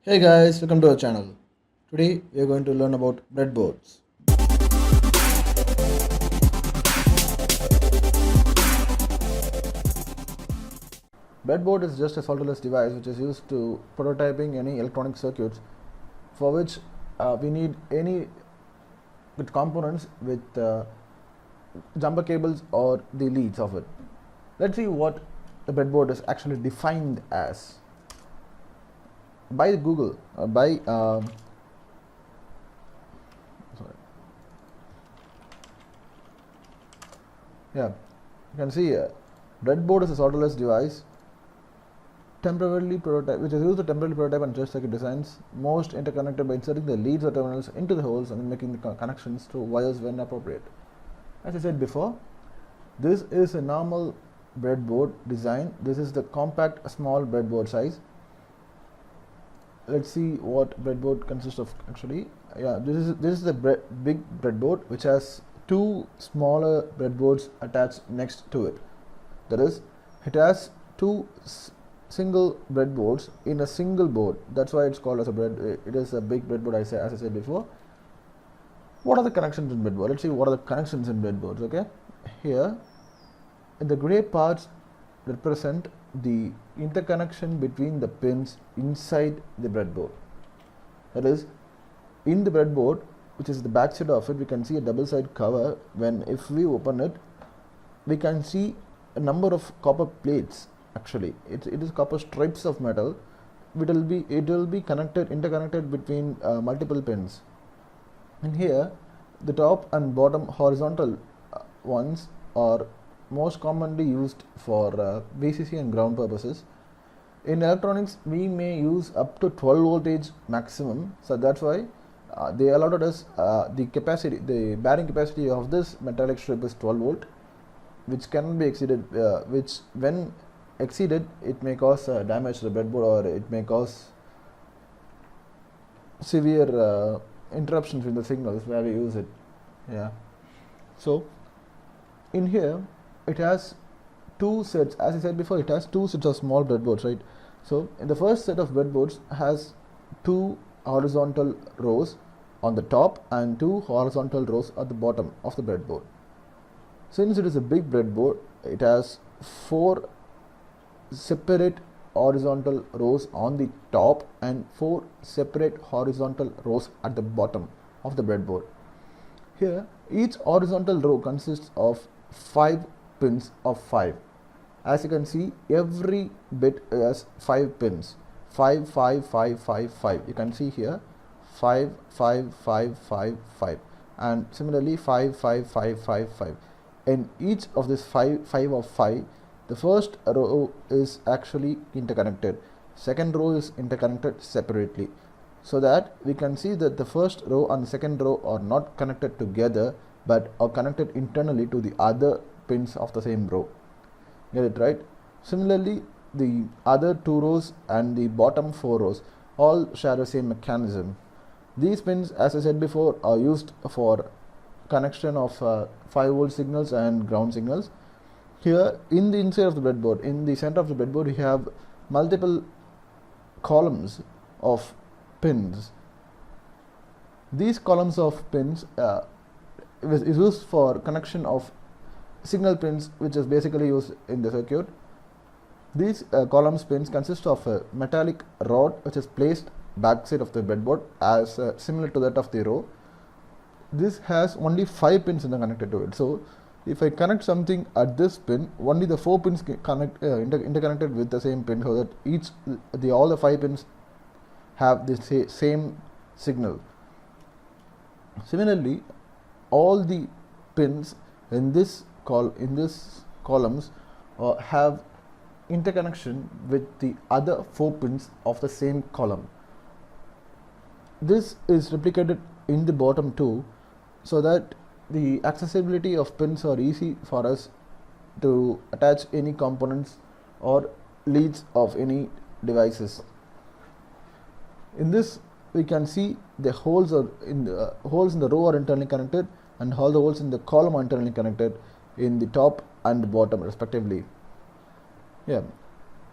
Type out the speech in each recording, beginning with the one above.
Hey guys, welcome to our channel. Today we are going to learn about breadboards. Breadboard is just a solderless device which is used to prototyping any electronic circuits for which we need any with components with jumper cables or the leads of it. Let's see what the breadboard is actually defined as by Google. Sorry. Yeah, you can see breadboard is a solderless device temporarily prototype which is used to temporarily prototype and test circuit designs, most interconnected by inserting the leads or terminals into the holes and making the connections through wires when appropriate. As I said before, this is a normal breadboard design. This is the compact small breadboard size. Let's see what breadboard consists of actually. Yeah, this is the big breadboard which has two smaller breadboards attached next to it. That is, it has two single breadboards in a single board. That's why it's called as a bread. It is a big breadboard, as I said before. What are the connections in breadboard? Let's see what are the connections in breadboards. Okay, here in the gray parts represent the interconnection between the pins inside the breadboard. That is, in the breadboard, which is the back side of it, we can see a double side cover. When if we open it, we can see a number of copper plates. Actually, it is copper strips of metal. It will be interconnected between multiple pins. And here, the top and bottom horizontal ones are most commonly used for VCC and ground purposes. In electronics, we may use up to 12 voltage maximum, so that's why they allowed us the bearing capacity of this metallic strip is 12 volt, which cannot be exceeded, which when exceeded it may cause damage to the breadboard, or it may cause severe interruptions in the signals where we use it. Yeah, so in here it has two sets. As I said before, it has two sets of small breadboards, right? So in the first set of breadboards has two horizontal rows on the top and two horizontal rows at the bottom of the breadboard. Since it is a big breadboard, it has four separate horizontal rows on the top and four separate horizontal rows at the bottom of the breadboard. Here, each horizontal row consists of 5 pins of 5. As you can see, every bit has 5 pins. 5, 5, 5, 5, 5. You can see here 5, 5, 5, 5, 5. And similarly 5, 5, 5, 5, 5. In each of this 5 of 5, the first row is actually interconnected. Second row is interconnected separately. So that we can see that the first row and the second row are not connected together but are connected internally to the other pins of the same row. Get it right? Similarly, the other 2 rows and the bottom 4 rows all share the same mechanism. These pins, as I said before, are used for connection of 5 volt signals and ground signals. Here in the inside of the breadboard, in the center of the breadboard, we have multiple columns of pins. These columns of pins is used for connection of signal pins, which is basically used in the circuit. These columns pins consist of a metallic rod which is placed backside of the breadboard as similar to that of the row. This has only 5 pins connected to it. So if I connect something at this pin, only the 4 pins interconnected with the same pin, so that all the 5 pins have the same signal. Similarly, all the pins in this columns have interconnection with the other 4 pins of the same column. This is replicated in the bottom too, so that the accessibility of pins are easy for us to attach any components or leads of any devices. In this, we can see the holes in the row are internally connected, and all the holes in the column are internally connected in the top and bottom respectively. Yeah.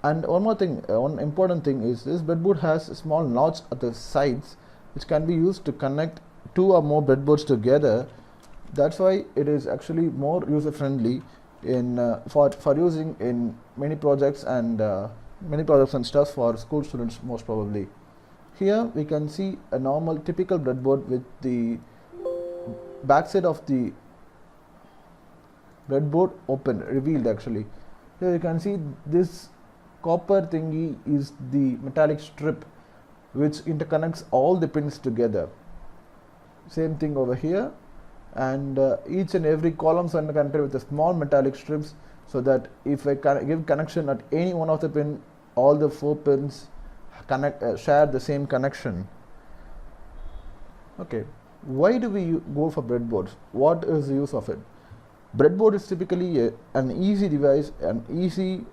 And one more thing, one important thing is this breadboard has a small notch at the sides which can be used to connect 2 or more breadboards together. That's why it is actually more user friendly in for using in many projects and stuff for school students most probably. Here we can see a normal typical breadboard with the backside of the breadboard open, revealed actually. Here you can see this copper thingy is the metallic strip which interconnects all the pins together. Same thing over here, and each and every columns are connected with a small metallic strips, so that if I give connection at any one of the pin, all the 4 pins share the same connection. Okay, why do we go for breadboards? What is the use of it? Breadboard is typically an easy device, an easy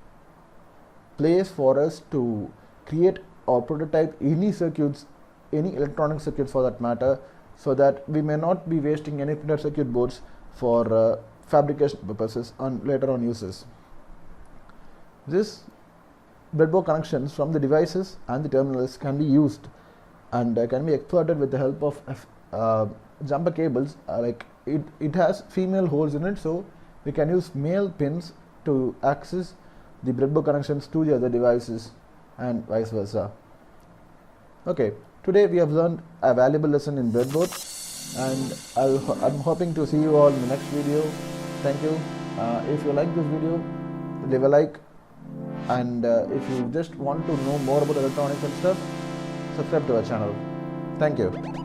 place for us to create or prototype any circuits, any electronic circuits for that matter, so that we may not be wasting any printed circuit boards for fabrication purposes and later on uses. This breadboard connections from the devices and the terminals can be used and can be exploited with the help of jumper cables. Like it has female holes in it, so we can use male pins to access the breadboard connections to the other devices and vice versa. Okay, today we have learned a valuable lesson in breadboard, and I'm hoping to see you all in the next video. Thank you. If you like this video, leave a like, and if you just want to know more about electronics and stuff, subscribe to our channel. Thank you.